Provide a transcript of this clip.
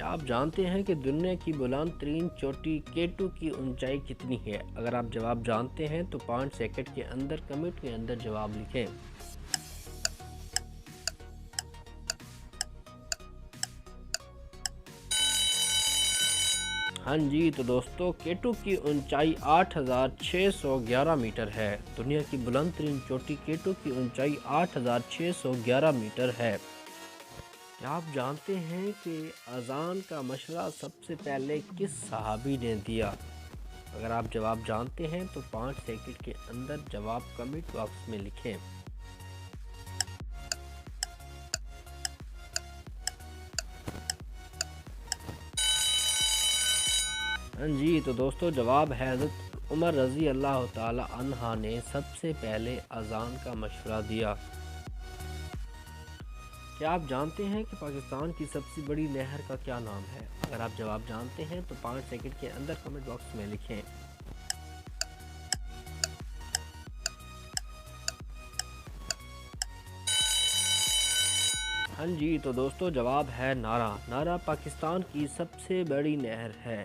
क्या आप जानते हैं कि दुनिया की बुलंद तरीन चोटी K2 की ऊंचाई कितनी है? अगर आप जवाब जानते हैं तो 5 सेकंड के अंदर कमेंट के अंदर जवाब लिखें। हाँ जी, तो दोस्तों K2 की ऊंचाई 8611 मीटर है। दुनिया की बुलंद तरीन चोटी K2 की ऊंचाई 8611 मीटर है। क्या आप जानते हैं कि अज़ान का मशवरा सबसे पहले किस सहाबी ने दिया? अगर आप जवाब जानते हैं तो 5 सेकंड के अंदर जवाब कमेंट बॉक्स में लिखें। हाँ जी, तो दोस्तों जवाब है हज़रत उमर रज़ी अल्लाह ताला अन्हा ने सबसे पहले अज़ान का मशवरा दिया। क्या आप जानते हैं कि पाकिस्तान की सबसे बड़ी नहर का क्या नाम है? अगर आप जवाब जानते हैं तो 5 सेकंड के अंदर कमेंट बॉक्स में लिखें। हाँ जी, तो दोस्तों जवाब है नारा। नारा पाकिस्तान की सबसे बड़ी नहर है।